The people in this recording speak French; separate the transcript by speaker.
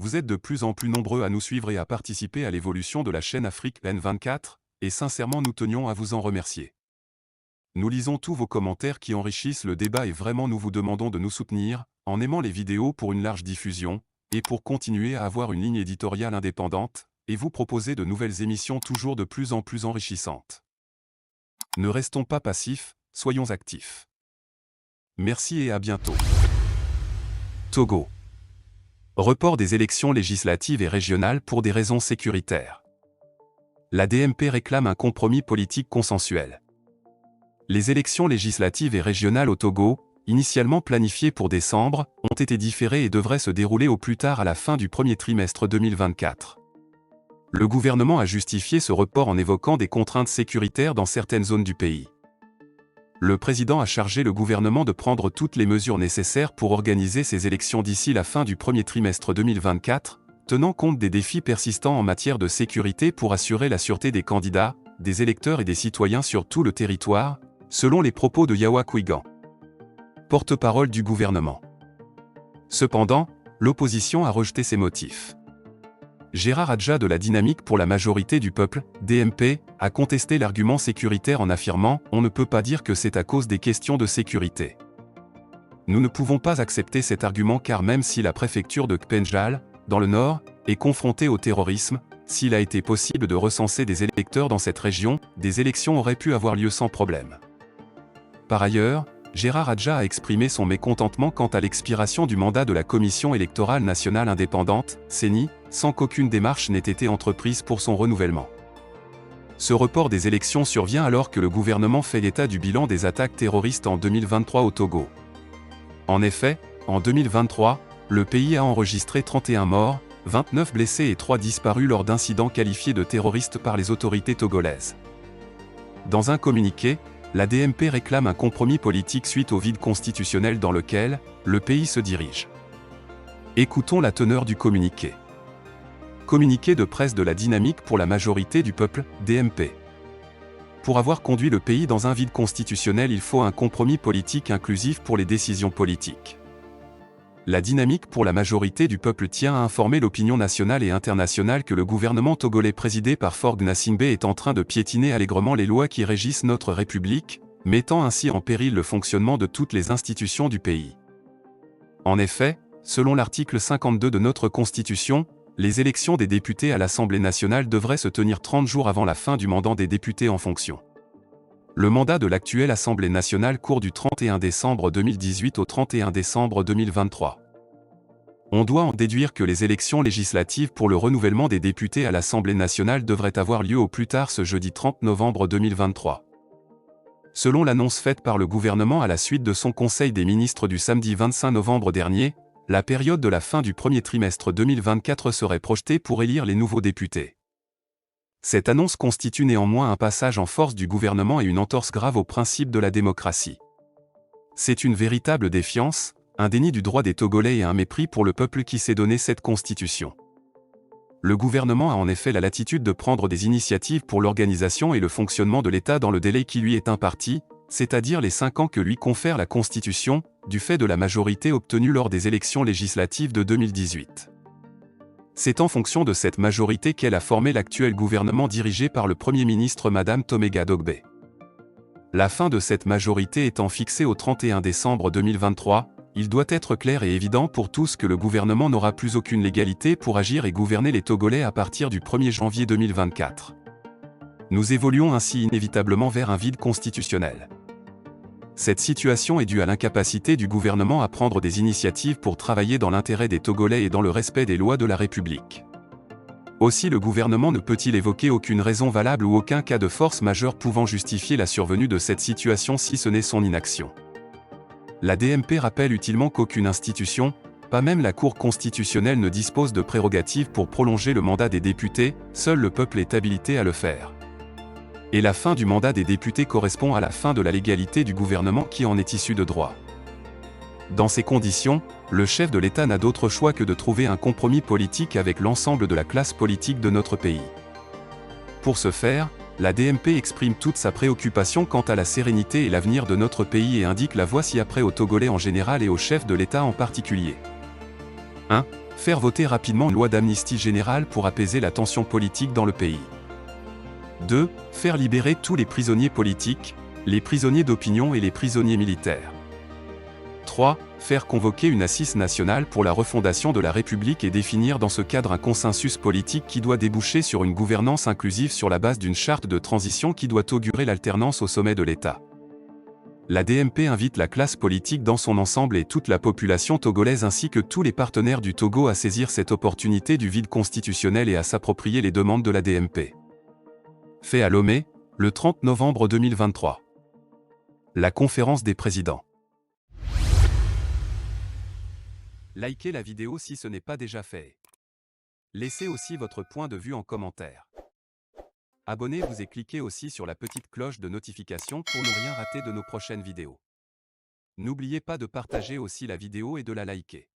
Speaker 1: Vous êtes de plus en plus nombreux à nous suivre et à participer à l'évolution de la chaîne Afrique N24, et sincèrement nous tenions à vous en remercier. Nous lisons tous vos commentaires qui enrichissent le débat et vraiment nous vous demandons de nous soutenir, en aimant les vidéos pour une large diffusion, et pour continuer à avoir une ligne éditoriale indépendante, et vous proposer de nouvelles émissions toujours de plus en plus enrichissantes. Ne restons pas passifs, soyons actifs. Merci et à bientôt. Togo. Report des élections législatives et régionales pour des raisons sécuritaires. La DMP réclame un compromis politique consensuel. Les élections législatives et régionales au Togo, initialement planifiées pour décembre, ont été différées et devraient se dérouler au plus tard à la fin du premier trimestre 2024. Le gouvernement a justifié ce report en évoquant des contraintes sécuritaires dans certaines zones du pays. Le président a chargé le gouvernement de prendre toutes les mesures nécessaires pour organiser ces élections d'ici la fin du premier trimestre 2024, tenant compte des défis persistants en matière de sécurité pour assurer la sûreté des candidats, des électeurs et des citoyens sur tout le territoire, selon les propos de Yawa Kwigan, porte-parole du gouvernement. Cependant, l'opposition a rejeté ces motifs. Gérard Adja de la Dynamique pour la majorité du peuple, DMP, a contesté l'argument sécuritaire en affirmant « On ne peut pas dire que c'est à cause des questions de sécurité. Nous ne pouvons pas accepter cet argument car même si la préfecture de Kpenjal, dans le nord, est confrontée au terrorisme, s'il a été possible de recenser des électeurs dans cette région, des élections auraient pu avoir lieu sans problème. » Par ailleurs, Gérard Adja a exprimé son mécontentement quant à l'expiration du mandat de la Commission électorale nationale indépendante, CENI, sans qu'aucune démarche n'ait été entreprise pour son renouvellement. Ce report des élections survient alors que le gouvernement fait état du bilan des attaques terroristes en 2023 au Togo. En effet, en 2023, le pays a enregistré 31 morts, 29 blessés et 3 disparus lors d'incidents qualifiés de terroristes par les autorités togolaises. Dans un communiqué, la DMP réclame un compromis politique suite au vide constitutionnel dans lequel le pays se dirige. Écoutons la teneur du communiqué. Communiqué de presse de la Dynamique pour la majorité du peuple, DMP. Pour avoir conduit le pays dans un vide constitutionnel, il faut un compromis politique inclusif pour les décisions politiques. La Dynamique pour la majorité du peuple tient à informer l'opinion nationale et internationale que le gouvernement togolais présidé par Faure Gnassingbé est en train de piétiner allègrement les lois qui régissent notre République, mettant ainsi en péril le fonctionnement de toutes les institutions du pays. En effet, selon l'article 52 de notre Constitution, les élections des députés à l'Assemblée nationale devraient se tenir 30 jours avant la fin du mandat des députés en fonction. Le mandat de l'actuelle Assemblée nationale court du 31 décembre 2018 au 31 décembre 2023. On doit en déduire que les élections législatives pour le renouvellement des députés à l'Assemblée nationale devraient avoir lieu au plus tard ce jeudi 30 novembre 2023. Selon l'annonce faite par le gouvernement à la suite de son Conseil des ministres du samedi 25 novembre dernier, la période de la fin du premier trimestre 2024 serait projetée pour élire les nouveaux députés. Cette annonce constitue néanmoins un passage en force du gouvernement et une entorse grave au principe de la démocratie. C'est une véritable défiance, un déni du droit des Togolais et un mépris pour le peuple qui s'est donné cette constitution. Le gouvernement a en effet la latitude de prendre des initiatives pour l'organisation et le fonctionnement de l'État dans le délai qui lui est imparti, c'est-à-dire les 5 ans que lui confère la Constitution, du fait de la majorité obtenue lors des élections législatives de 2018. C'est en fonction de cette majorité qu'elle a formé l'actuel gouvernement dirigé par le Premier ministre Madame Tomega Dogbe. La fin de cette majorité étant fixée au 31 décembre 2023, il doit être clair et évident pour tous que le gouvernement n'aura plus aucune légalité pour agir et gouverner les Togolais à partir du 1er janvier 2024. Nous évoluons ainsi inévitablement vers un vide constitutionnel. Cette situation est due à l'incapacité du gouvernement à prendre des initiatives pour travailler dans l'intérêt des Togolais et dans le respect des lois de la République. Aussi le gouvernement ne peut-il évoquer aucune raison valable ou aucun cas de force majeure pouvant justifier la survenue de cette situation si ce n'est son inaction. La DMP rappelle utilement qu'aucune institution, pas même la Cour constitutionnelle ne dispose de prérogatives pour prolonger le mandat des députés, seul le peuple est habilité à le faire. Et la fin du mandat des députés correspond à la fin de la légalité du gouvernement qui en est issu de droit. Dans ces conditions, le chef de l'État n'a d'autre choix que de trouver un compromis politique avec l'ensemble de la classe politique de notre pays. Pour ce faire, la DMP exprime toute sa préoccupation quant à la sérénité et l'avenir de notre pays et indique la voie ci-après aux Togolais en général et au chef de l'État en particulier. 1. Faire voter rapidement une loi d'amnistie générale pour apaiser la tension politique dans le pays. 2. Faire libérer tous les prisonniers politiques, les prisonniers d'opinion et les prisonniers militaires. 3. Faire convoquer une assise nationale pour la refondation de la République et définir dans ce cadre un consensus politique qui doit déboucher sur une gouvernance inclusive sur la base d'une charte de transition qui doit augurer l'alternance au sommet de l'État. La DMP invite la classe politique dans son ensemble et toute la population togolaise ainsi que tous les partenaires du Togo à saisir cette opportunité du vide constitutionnel et à s'approprier les demandes de la DMP. Fait à Lomé, le 30 novembre 2023. La conférence des présidents. Likez la vidéo si ce n'est pas déjà fait. Laissez aussi votre point de vue en commentaire. Abonnez-vous et cliquez aussi sur la petite cloche de notification pour ne rien rater de nos prochaines vidéos. N'oubliez pas de partager aussi la vidéo et de la liker.